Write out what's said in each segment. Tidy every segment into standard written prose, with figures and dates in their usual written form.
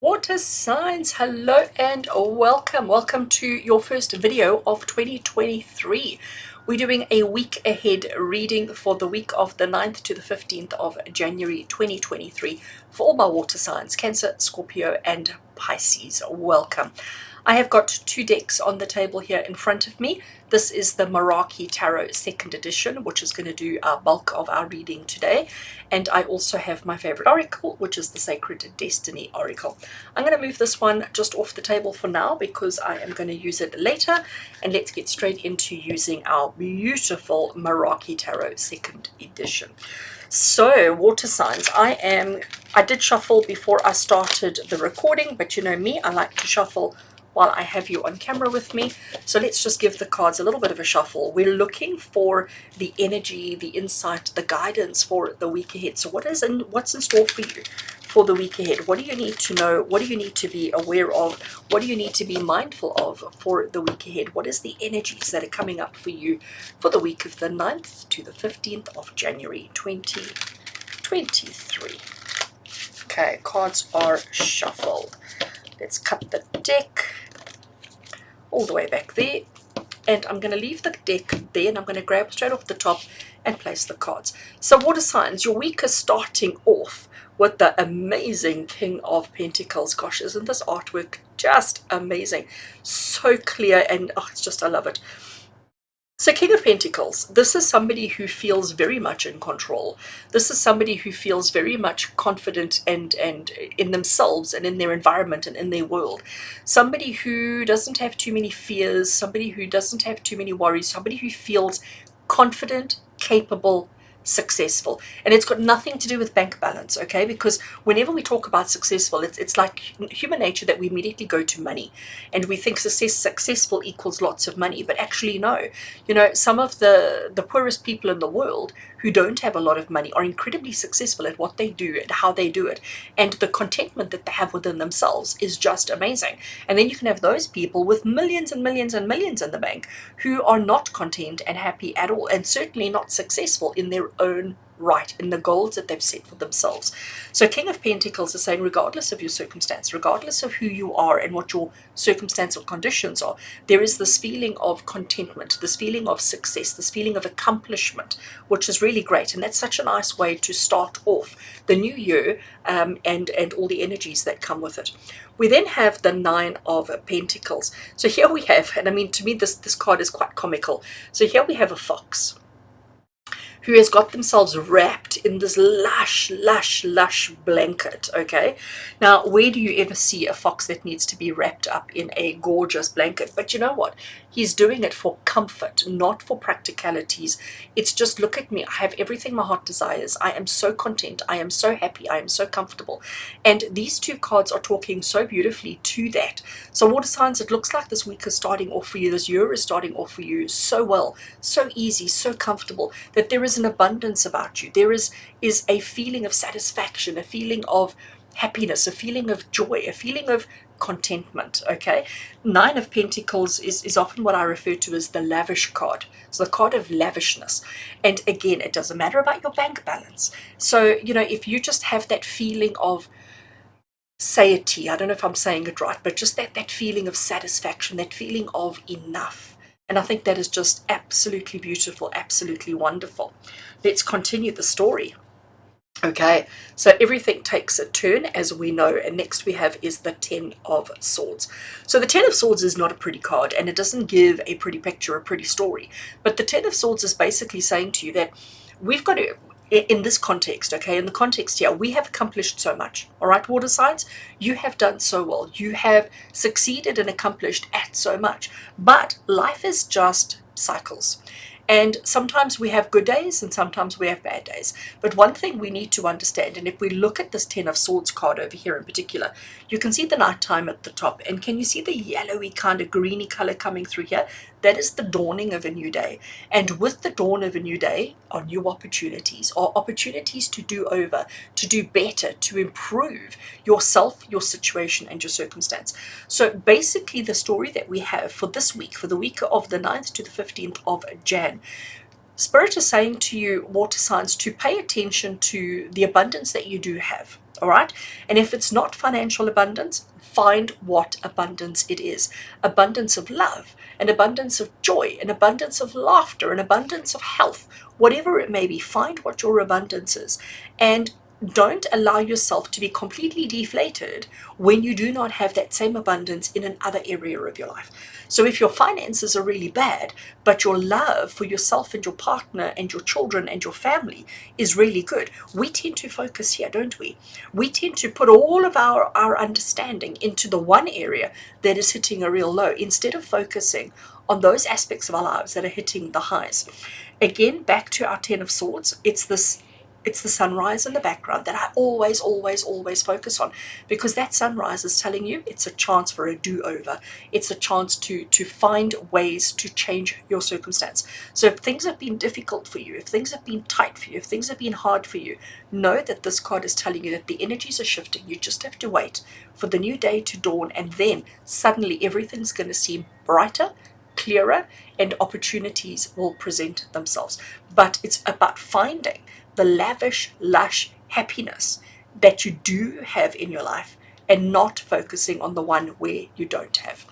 Water signs, hello and welcome. Welcome to your first video of 2023. We're doing a week ahead reading for the week of the 9th to the 15th of January 2023 for all my water signs, Cancer, Scorpio and Pisces. Welcome. I have got two decks on the table here in front of me. This is the Meraki Tarot 2nd edition, which is going to do our bulk of our reading today. And I also have my favorite oracle, which is the Sacred Destiny Oracle. I'm going to move this one just off the table for now because I am going to use it later. And let's get straight into using our beautiful Meraki Tarot 2nd edition. So, water signs. I did shuffle before I started the recording, but you know me, I like to shuffle while I have you on camera with me. So let's just give the cards a little bit of a shuffle. We're looking for the energy, the insight, the guidance for the week ahead. So what's in store for you for the week ahead? What do you need to know? What do you need to be aware of? What do you need to be mindful of for the week ahead? What is the energies that are coming up for you for the week of the 9th to the 15th of January 2023? Okay, cards are shuffled. Let's cut the deck all the way back there, and I'm going to leave the deck there, and I'm going to grab straight off the top and place the cards. So water signs, your week is starting off with the amazing King of Pentacles. Gosh, isn't this artwork just amazing? So clear, and oh, it's just, I love it. So King of Pentacles, this is somebody who feels very much in control. This is somebody who feels very much confident and in themselves and in their environment and in their world. Somebody who doesn't have too many fears, somebody who doesn't have too many worries, somebody who feels confident, capable, successful. And it's got nothing to do with bank balance, okay? Because whenever we talk about successful, it's like human nature that we immediately go to money, and we think successful equals lots of money. But actually no. You know, some of the poorest people in the world who don't have a lot of money are incredibly successful at what they do and how they do it, and the contentment that they have within themselves is just amazing. And then you can have those people with millions and millions and millions in the bank who are not content and happy at all, and certainly not successful in their own right, in the goals that they've set for themselves. So King of Pentacles is saying, regardless of your circumstance, regardless of who you are and what your circumstance or conditions are, there is this feeling of contentment, this feeling of success, this feeling of accomplishment, which is really great. And that's such a nice way to start off the new year, and all the energies that come with it. We then have the Nine of Pentacles. So here we have, and I mean, to me this card is quite comical. So here we have a fox who has got themselves wrapped in this lush blanket, okay? Now, where do you ever see a fox that needs to be wrapped up in a gorgeous blanket? But you know what? He's doing it for comfort, not for practicalities. It's just, look at me. I have everything my heart desires. I am so content. I am so happy. I am so comfortable. And these two cards are talking so beautifully to that. So water signs, it looks like this week is starting off for you. This year is starting off for you so well, so easy, so comfortable, that there is an abundance about you. There is a feeling of satisfaction, a feeling of happiness, a feeling of joy, a feeling of contentment, okay? Nine of Pentacles is often what I refer to as the lavish card. It's the card of lavishness. And again, it doesn't matter about your bank balance. So, you know, if you just have that feeling of satiety, I don't know if I'm saying it right, but just that feeling of satisfaction, that feeling of enough. And I think that is just absolutely beautiful, absolutely wonderful. Let's continue the story. Okay, so everything takes a turn, as we know, and next we have is the Ten of Swords. So the Ten of Swords is not a pretty card, and it doesn't give a pretty picture, a pretty story. But the Ten of Swords is basically saying to you that we've got to, in this context, okay, in the context here, we have accomplished so much. All right, water signs, you have done so well. You have succeeded and accomplished at so much. But life is just cycles. And sometimes we have good days and sometimes we have bad days. But one thing we need to understand, and if we look at this Ten of Swords card over here in particular, you can see the nighttime at the top. And can you see the yellowy kind of greeny color coming through here? That is the dawning of a new day. And with the dawn of a new day are new opportunities, are opportunities to do over, to do better, to improve yourself, your situation, and your circumstance. So basically the story that we have for this week, for the week of the 9th to the 15th of Jan, Spirit is saying to you, water signs, to pay attention to the abundance that you do have. All right. And if it's not financial abundance, find what abundance it is. Abundance of love, an abundance of joy, an abundance of laughter, an abundance of health, whatever it may be. Find what your abundance is. And don't allow yourself to be completely deflated when you do not have that same abundance in another area of your life. So if your finances are really bad, but your love for yourself and your partner and your children and your family is really good, we tend to focus here, don't we? We tend to put all of our understanding into the one area that is hitting a real low, instead of focusing on those aspects of our lives that are hitting the highs. Again, back to our Ten of Swords, it's the sunrise in the background that I always, always, always focus on, because that sunrise is telling you it's a chance for a do-over. It's a chance to find ways to change your circumstance. So if things have been difficult for you, if things have been tight for you, if things have been hard for you, know that this card is telling you that the energies are shifting. You just have to wait for the new day to dawn, and then suddenly everything's going to seem brighter, clearer, and opportunities will present themselves. But it's about finding the lavish, lush happiness that you do have in your life, and not focusing on the one where you don't have.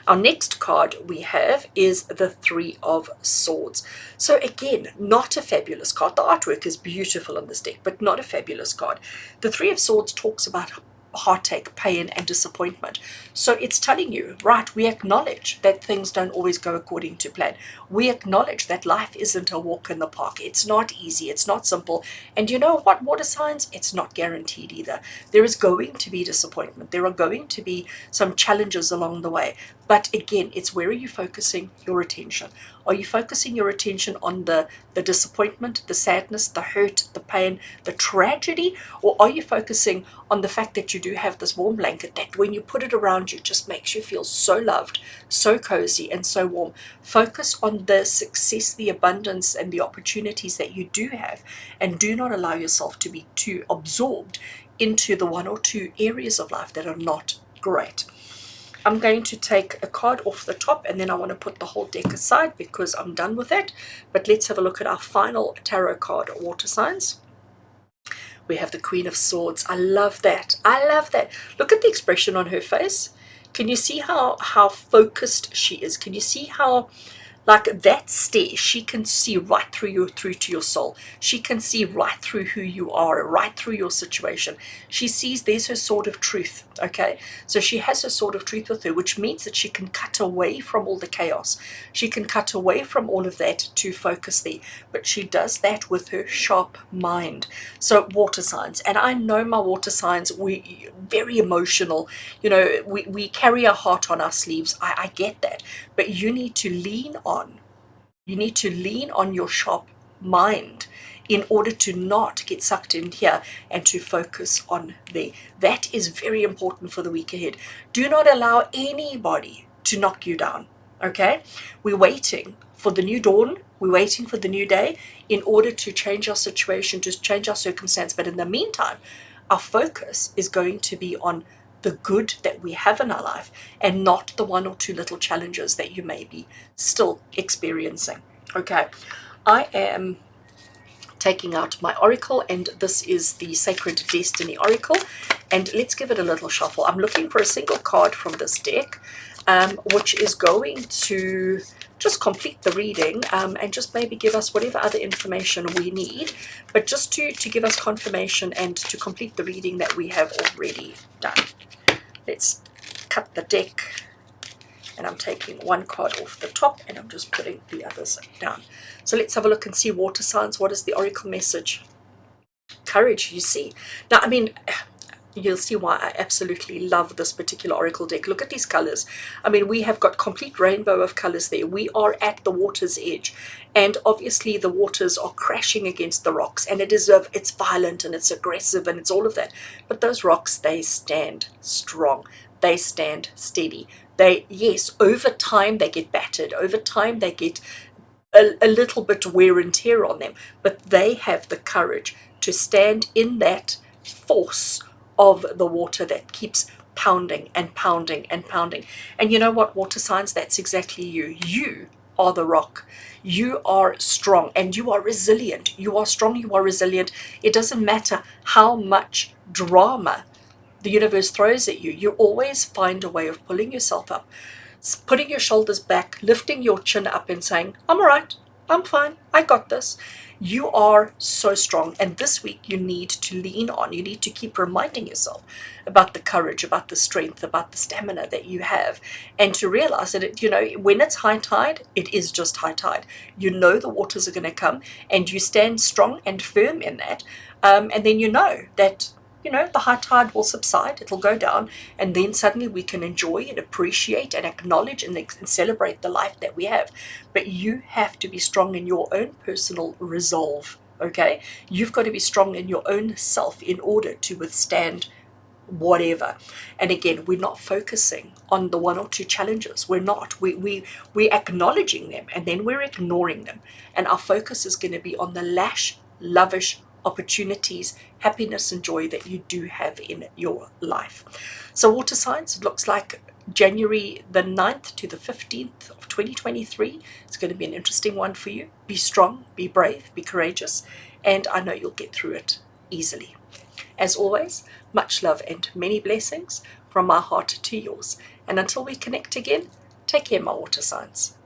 Our next card we have is the Three of Swords. So again, not a fabulous card. The artwork is beautiful on this deck, but not a fabulous card. The Three of Swords talks about heartache, pain, and disappointment. So it's telling you, right, we acknowledge that things don't always go according to plan. We acknowledge that life isn't a walk in the park. It's not easy. It's not simple. And you know what, water signs? It's not guaranteed either. There is going to be disappointment. There are going to be some challenges along the way. But again, it's where are you focusing your attention? Are you focusing your attention on the disappointment, the sadness, the hurt, the pain, the tragedy? Or are you focusing on the fact that you do have this warm blanket that when you put it around you just makes you feel so loved, so cozy, and so warm? Focus on the success, the abundance, and the opportunities that you do have, and do not allow yourself to be too absorbed into the one or two areas of life that are not great. I'm going to take a card off the top, and then I want to put the whole deck aside because I'm done with it. But let's have a look at our final tarot card, water signs. We have the Queen of Swords. I love that. I love that. Look at the expression on her face. Can you see how focused she is? Can you see how, like that stare, she can see right through you, through to your soul. She can see right through who you are, right through your situation. She sees there's her sword of truth, okay? So she has her sword of truth with her, which means that she can cut away from all the chaos. She can cut away from all of that to focus there. But she does that with her sharp mind. So water signs, and I know my water signs, we very emotional. You know, we carry our heart on our sleeves. I get that. But you need to lean on. You need to lean on your sharp mind in order to not get sucked in here and to focus on there. That is very important for the week ahead. Do not allow anybody to knock you down, okay? We're waiting for the new dawn. We're waiting for the new day in order to change our situation, to change our circumstance. But in the meantime, our focus is going to be on the good that we have in our life, and not the one or two little challenges that you may be still experiencing. Okay, I am taking out my oracle, and this is the Sacred Destiny Oracle, and let's give it a little shuffle. I'm looking for a single card from this deck, which is going to just complete the reading, and just maybe give us whatever other information we need, but just to give us confirmation and to complete the reading that we have already done. Let's cut the deck, and I'm taking one card off the top and I'm just putting the others down. So let's have a look and see water signs. What is the oracle message? Courage, you see. Now, I mean, you'll see why I absolutely love this particular oracle deck. Look at these colors. I mean, we have got complete rainbow of colors there. We are at the water's edge, and obviously the waters are crashing against the rocks, and it's violent and it's aggressive and it's all of that. But those rocks, they stand strong. They stand steady. Yes, over time they get battered. Over time they get a little bit wear and tear on them, but they have the courage to stand in that force of the water that keeps pounding and pounding and pounding. And you know what, water signs, that's exactly you. You are the rock. You are strong and you are resilient. You are strong, you are resilient. It doesn't matter how much drama the universe throws at you. You always find a way of pulling yourself up, putting your shoulders back, lifting your chin up and saying, I'm all right, I'm fine, I got this. You are so strong. And this week you need to lean on, you need to keep reminding yourself about the courage, about the strength, about the stamina that you have, and to realize that, when it's high tide, it is just high tide. You know the waters are going to come, and you stand strong and firm in that. And then you know that the high tide will subside, it'll go down, and then suddenly we can enjoy and appreciate and acknowledge and celebrate the life that we have. But you have to be strong in your own personal resolve, okay? You've got to be strong in your own self in order to withstand whatever. And again, we're not focusing on the one or two challenges. We're not. We're acknowledging them, and then we're ignoring them. And our focus is going to be on the lavish opportunities, happiness and joy that you do have in your life. So water signs, it looks like January the 9th to the 15th of 2023 is going to be an interesting one for you. Be strong, be brave, be courageous, and I know you'll get through it easily. As always, much love and many blessings from my heart to yours. And until we connect again, take care, my water signs.